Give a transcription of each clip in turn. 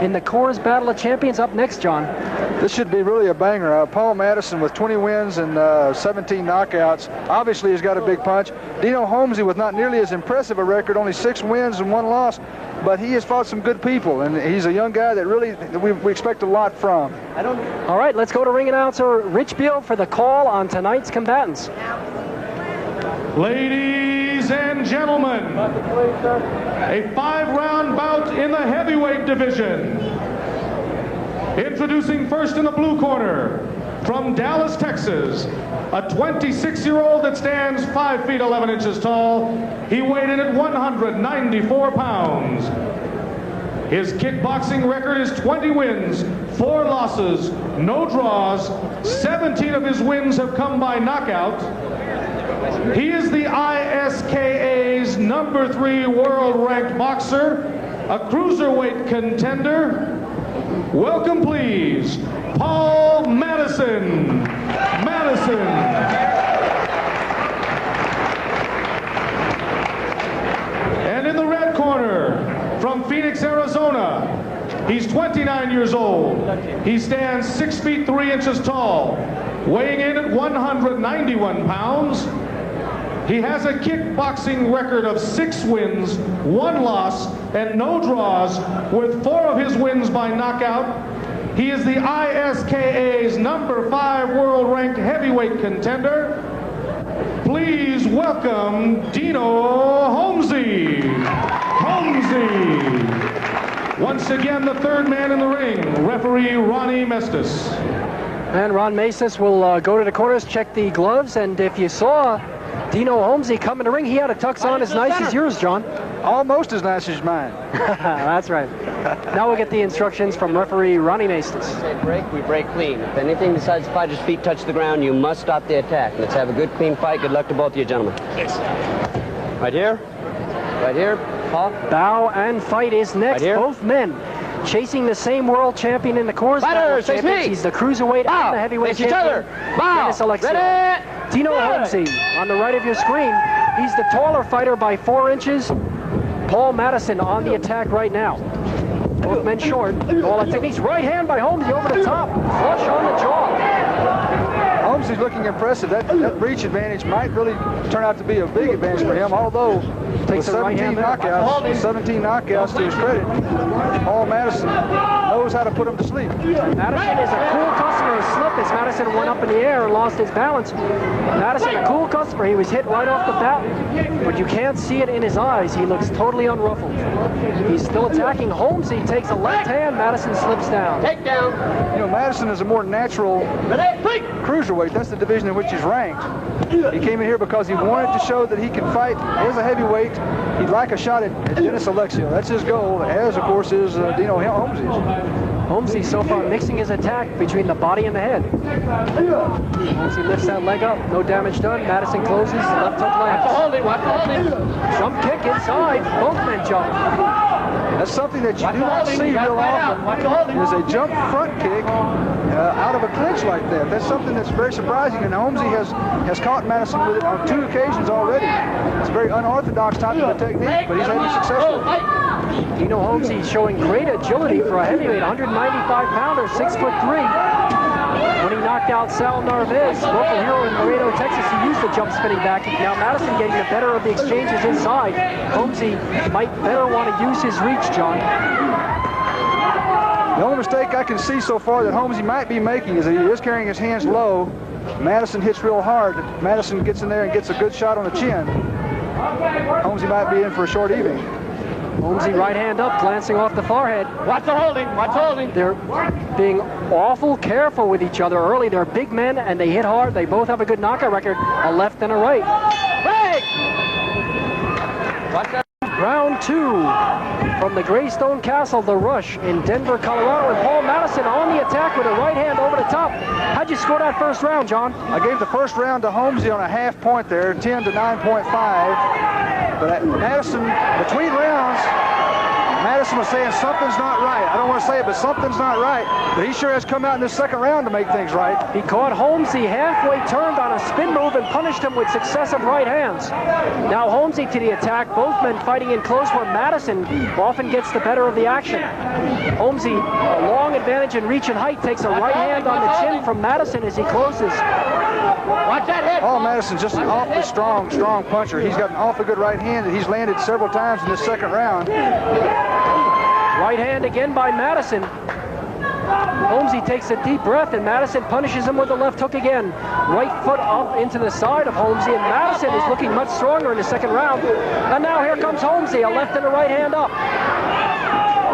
in the Coors Battle of Champions. Up next, John. This should be really a banger. Paul Madison with 20 wins and 17 knockouts obviously has got a big punch. Dino Homsey with not nearly as impressive a record, only 6 wins and 1 loss, but he has fought some good people, and he's a young guy that really we expect a lot from. All right, let's go to ring announcer Rich Beal for the call on tonight's combatants. Ladies and gentlemen, a 5-round bout in the heavyweight division. Introducing first in the blue corner, from Dallas, Texas, a 26-year-old that stands 5 feet 11 inches tall. He weighed in at 194 pounds. His kickboxing record is 20 wins, 4 losses, no draws. 17 of his wins have come by knockout. He is the ISKA's #3 world-ranked boxer, a cruiserweight contender. Welcome, please, Paul Madison. Madison. And in the red corner, from Phoenix, Arizona, he's 29 years old. He stands 6 feet 3 inches tall, weighing in at 191 pounds. He has a kickboxing record of 6 wins, 1 loss, and no draws, with 4 of his wins by knockout. He is the ISKA's #5 world-ranked heavyweight contender. Please welcome Dino Homsey. Homsey. Once again, the 3rd man in the ring, referee Ronnie Mestis. And Ron Mestis will go to the corners, check the gloves, and if you saw Dino Homsey come in the ring, he had a tux on as nice as yours, John. Almost as nice as mine. That's right. Now we'll get the instructions from referee Ronnie Mestis. Say break, we break clean. If anything besides the fighter's feet touch the ground, you must stop the attack. Let's have a good, clean fight. Good luck to both of you, gentlemen. Thanks. Right here. Right here. Paul. Bow and fight is next. Right here. Both men chasing the same world champion in the Coors Battle of Champions. He's the cruiserweight and the heavyweight champion. Each other. Bow. Ready. Dino Homsey on the right of your screen. He's the taller fighter by 4 inches. Paul Madison on the attack right now. Both men short. All the techniques. Right hand by Homsey over the top. Flush on the jaw. Homsey's looking impressive. That reach advantage might really turn out to be a big advantage for him, although Takes with a right 17 hand knockouts, 17 knockouts to his credit, Paul Madison knows how to put him to sleep. Madison is a cool customer. Slip as Madison went up in the air and lost his balance. Madison, a cool customer. He was hit right off the bat, but you can't see it in his eyes. He looks totally unruffled. He's still attacking. Homsey takes a left hand. Madison slips down. Take down. You know, Madison is a more natural cruiserweight. That's the division in which he's ranked. He came in here because he wanted to show that he can fight as a heavyweight. He'd like a shot at Dennis Alexio. That's his goal, as of course is Dino Homsey's. Homsey so far mixing his attack between the body and the head. Homsey lifts that leg up, no damage done. Madison closes, left hook lands. Jump kick inside, both men jump. That's something that you do not see real often, is a jump front kick out of a clinch like that. That's something that's very surprising, and Homsey has caught Madison with it on 2 occasions already. It's a very unorthodox type of a technique, but he's had success with it. Dino Homsey showing great agility for a heavyweight, 195-pounder, 6'3". When he knocked out Sal Narvaez, local hero in Laredo, Texas, he used the jump spinning back kick. Now Madison getting the better of the exchanges inside. Homsey might better want to use his reach, John. The only mistake I can see so far that Homsey might be making is that he is carrying his hands low. Madison hits real hard. Madison gets in there and gets a good shot on the chin. Homsey might be in for a short evening. Homsey right hand up, glancing off the forehead. Watch the holding. Watch holding. They're being awful careful with each other early. They're big men and they hit hard. They both have a good knockout record, a left and a right. Break. Watch that. Round 2 from the Greystone Castle, The Rush in Denver, Colorado, and Paul Madison on the attack with a right hand over the top. How'd you score that first round, John? I gave the first round to Homsey on a half point there, 10 to 9.5. But Madison, between rounds, Madison was saying something's not right. I don't want to say it, but something's not right. But he sure has come out in this second round to make things right. He caught Homsey halfway turned on a spin move and punished him with successive right hands. Now Homsey to the attack, both men fighting in close where Madison often gets the better of the action. Homsey, a long advantage in reach and height, takes a right hand on the chin from Madison as he closes. Watch that hit. Paul Madison's just an awfully strong puncher. He's got an awfully good right hand that he's landed several times in this second round. Right hand again by Madison. Homsey takes a deep breath and Madison punishes him with a left hook again. Right foot up into the side of Homsey, and Madison is looking much stronger in the second round. And now here comes Homsey, a left and a right hand up.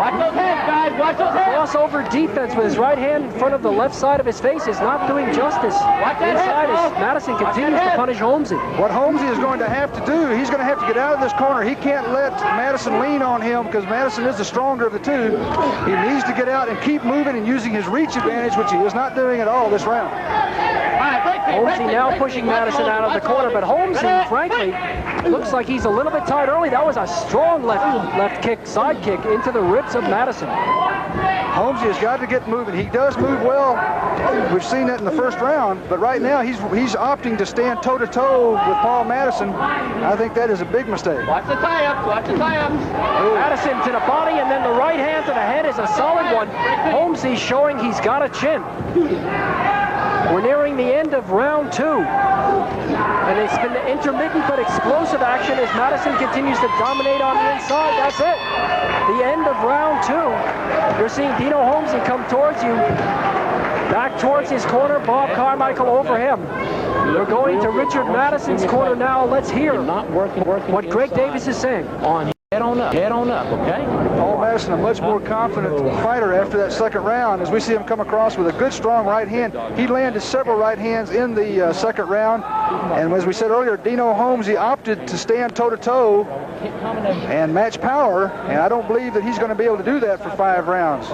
Watch those hands, guys. Watch those hands. Crossover defense with his right hand in front of the left side of his face is not doing justice. Inside as Madison continues to punish Homsey. What Homsey is going to have to do, he's going to have to get out of this corner. He can't let Madison lean on him because Madison is the stronger of the two. He needs to get out and keep moving and using his reach advantage, which he is not doing at all this round. Homsey now pushing Madison out of the corner, but Homsey, frankly, looks like he's a little bit tired early. That was a strong left kick, side kick into the ribs of Madison. Homsey has got to get moving. He does move well. We've seen that in the first round, but right now he's opting to stand toe-to-toe with Paul Madison. I think that is a big mistake. Watch the tie-ups. Watch the tie-ups. Madison to the body, and then the right hand to the head is a solid one. Homsey showing he's got a chin. We're nearing the end of round two. And it's been intermittent but explosive action as Madison continues to dominate on the inside. That's it. The end of round two. You're seeing Dino Homsey come towards you. Back towards his corner, Bob Carmichael over him. We're going to Richard Madison's corner now. Let's hear what Greg Davis is saying. Head on up, okay? Paul Madison, a much more confident fighter after that second round, as we see him come across with a good, strong right hand. He landed several right hands in the second round, and as we said earlier, Dino Homsey opted to stand toe-to-toe and match power, and I don't believe that he's going to be able to do that for 5 rounds.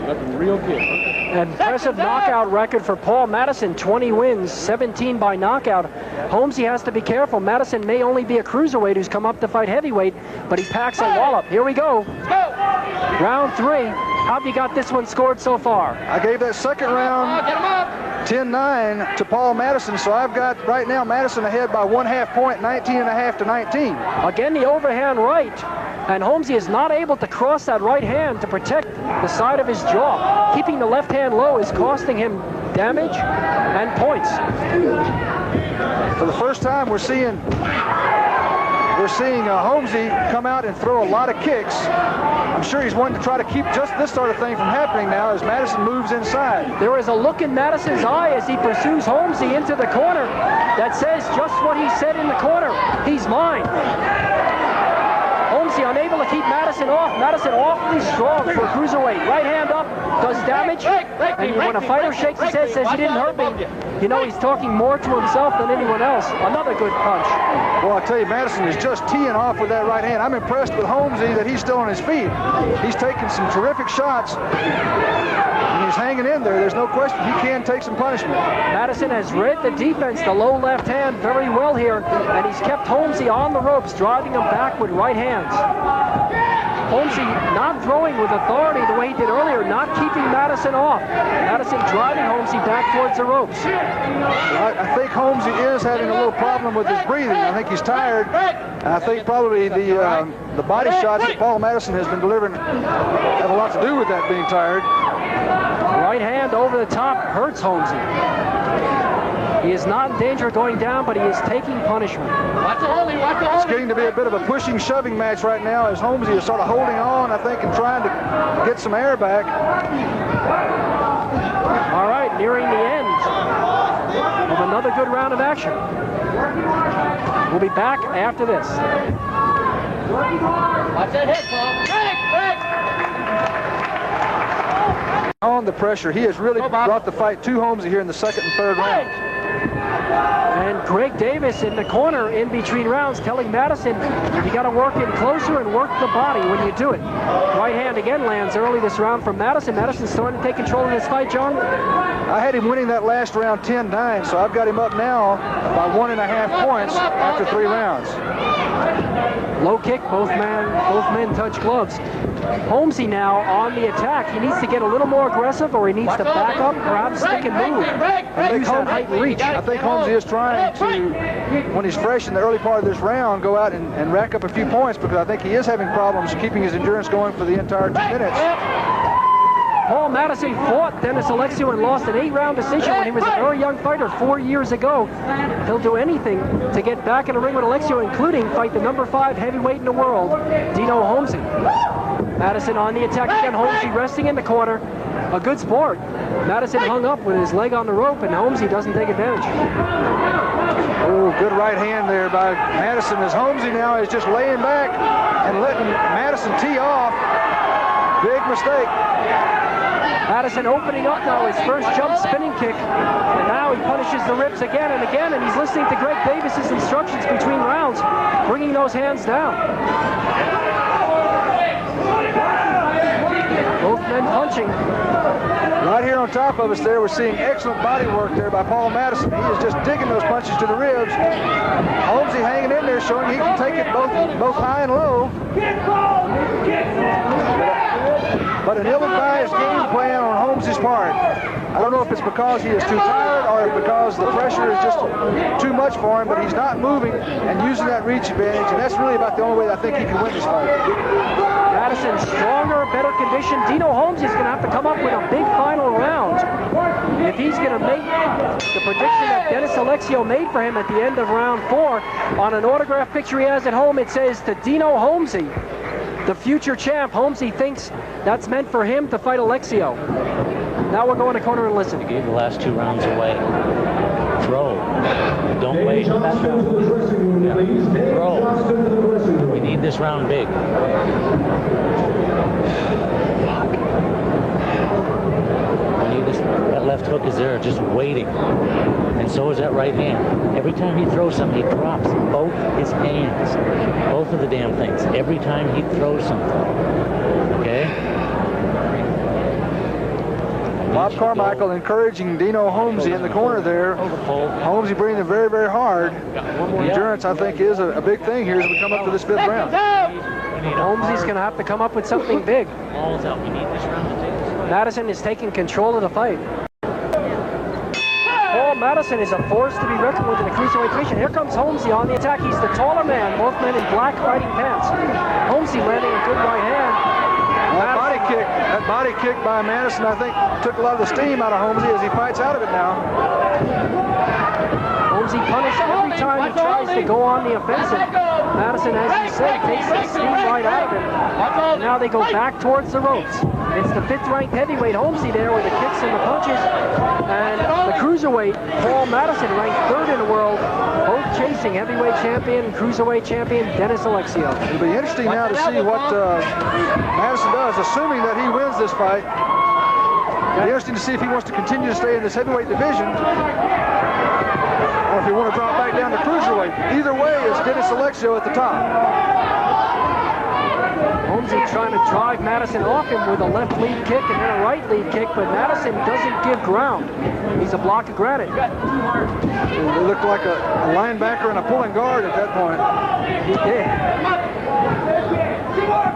Looking real good. An impressive knockout record for Paul Madison, 20 wins, 17 by knockout. Homsey has to be careful. Madison may only be a cruiserweight who's come up to fight heavyweight, but he packs a wallop. Here we go. Round 3. How have you got this one scored so far? I gave that second round 10-9 to Paul Madison, so I've got right now Madison ahead by 1/2 point, 19.5 to 19. Again, the overhand right. And Homsey is not able to cross that right hand to protect the side of his jaw. Keeping the left hand low is costing him damage and points. For the first time, we're seeing Homsey come out and throw a lot of kicks. I'm sure he's wanting to try to keep just this sort of thing from happening now as Madison moves inside. There is a look in Madison's eye as he pursues Homsey into the corner that says just what he said in the corner. He's mine. Homsey unable to keep Madison off. Madison awfully strong for a cruiserweight. Right hand up, does damage. And when a fighter shakes his head, says he didn't hurt me, you know he's talking more to himself than anyone else. Another good punch. Well, I tell you, Madison is just teeing off with that right hand. I'm impressed with Homsey that he's still on his feet. He's taking some terrific shots. And he's hanging in there. There's no question he can take some punishment. Madison has read the defense, the low left hand, very well here, and he's kept Homsey on the ropes, driving him back with right hands. Homsey not throwing with authority the way he did earlier, not keeping Madison off. Madison driving Homsey back towards the ropes. I think Homsey is having a little problem with his breathing. I think he's tired. And I think probably the body shots that Paul Madison has been delivering have a lot to do with that, being tired. Right hand over the top hurts Homsey. He is not in danger of going down, but he is taking punishment. Watch the holding, watch the holding. It's getting to be a bit of a pushing, shoving match right now as Homsey is sort of holding on, I think, and trying to get some air back. All right, nearing the end of another good round of action. We'll be back after this. Watch that hit, Paul. On the pressure, he has really brought the fight to Homsey here in the second and third rounds. And Greg Davis in the corner in between rounds telling Madison, you got to work in closer and work the body when you do it. Right hand again lands early this round from Madison. Madison's starting to take control of this fight, John. I had him winning that last round 10-9, so I've got him up now by 1.5 points after 3 rounds. Low kick, both men touch gloves. Homsey now on the attack. He needs to get a little more aggressive, or he needs to back up, perhaps stick and move, and use that height and reach. I think Homsey is trying to, when he's fresh in the early part of this round, go out and rack up a few points, because I think he is having problems keeping his endurance going for the entire 2 minutes. Paul Madison fought Dennis Alexio and lost an 8-round decision when he was a very young fighter 4 years ago. He'll do anything to get back in the ring with Alexio, including fight the number 5 heavyweight in the world, Dino Homsey. Madison on the attack again. Homsey resting in the corner. A good sport. Madison hung up with his leg on the rope, and Homsey doesn't take advantage. Oh, good right hand there by Madison, as Homsey now is just laying back and letting Madison tee off. Big mistake. Madison opening up now, his first jump spinning kick, and now he punishes the ribs again and again, and he's listening to Greg Davis's instructions between rounds, bringing those hands down. Both men punching. Right here on top of us there, we're seeing excellent body work there by Paul Madison. He is just digging those punches to the ribs. Homsey hanging in there, showing he can take it both high and low. But an ill-advised game plan on Homsey's part. I don't know if it's because he is too tired or if because the pressure is just too much for him, but he's not moving and using that reach advantage, and that's really about the only way I think he can win this fight. Madison stronger, better condition. Dino Homsey is going to have to come up with a big final round if he's going to make the prediction that Dennis Alexio made for him at the end of round 4. On an autograph picture he has at home, it says, "To Dino Homsey, the future champ." Homsey thinks that's meant for him to fight Alexio. Now we're going to corner and listen. He gave the last 2 rounds away. Throw. Don't wait. Yeah. Throw. We need this round big. We need this. That left hook is there just waiting. And so is that right hand. Every time he throws something, he drops both his hands. Both of the damn things. Every time he throws something. Okay? Bob Carmichael encouraging Dino Homsey in the corner there. Homsey breathing very, very hard. Endurance, I think, is a big thing here as we come up to this 5th round. Homsey's going to have to come up with something big. Madison is taking control of the fight. Paul Madison is a force to be reckoned with in the cruiserweight division. Here comes Homsey on the attack. He's the taller man, both men in black fighting pants. Homsey landing a good right hand. That body kick by Madison, I think, took a lot of the steam out of Homsey as he fights out of it now. Homsey punished every time he tries to go on the offensive. Madison, as you said, takes the steam right out of him. And now they go back towards the ropes. It's the 5th-ranked heavyweight Homsey there with the kicks and the punches. And the cruiserweight, Paul Madison, ranked 3rd in the world, both chasing heavyweight champion, cruiserweight champion, Dennis Alexio. It'll be interesting now to see what Madison does, assuming that he wins this fight. It'll be interesting to see if he wants to continue to stay in this heavyweight division, or if he want to drop back down to cruiserweight. Either way, it's Dennis Alexio at the top. Homsey trying to drive Madison off him with a left lead kick and then a right lead kick, but Madison doesn't give ground. He's a block of granite. They looked like a linebacker and a pulling guard at that point. He did.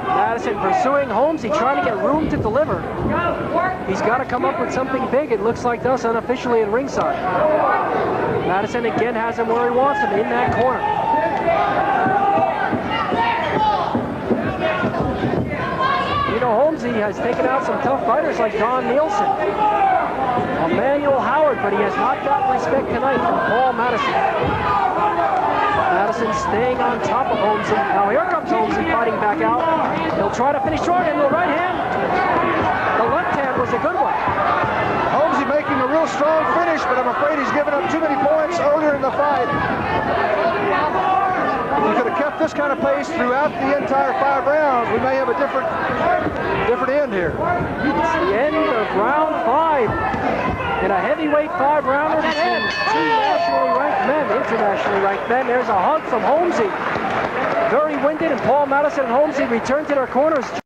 Madison pursuing Homsey, trying to get room to deliver. He's got to come up with something big, it looks like, thus unofficially at ringside. Madison again has him where he wants him, in that corner. Dino Homsey has taken out some tough fighters like Don Nielsen, Emmanuel Howard, but he has not gotten respect tonight from Paul Madison. Madison staying on top of Homsey. Now here comes Homsey fighting back out. He'll try to finish strong into the right hand. The left hand was a good one. Homsey making a real strong finish, but I'm afraid he's given up too many points earlier in the fight. If he could have kept this kind of pace throughout the entire 5 rounds, we may have a different end here. It's the end of round 5 in a heavyweight 5-rounder between 2 nationally ranked men, internationally ranked men. There's a hug from Homsey. Very winded, and Paul Madison and Homsey return to their corners.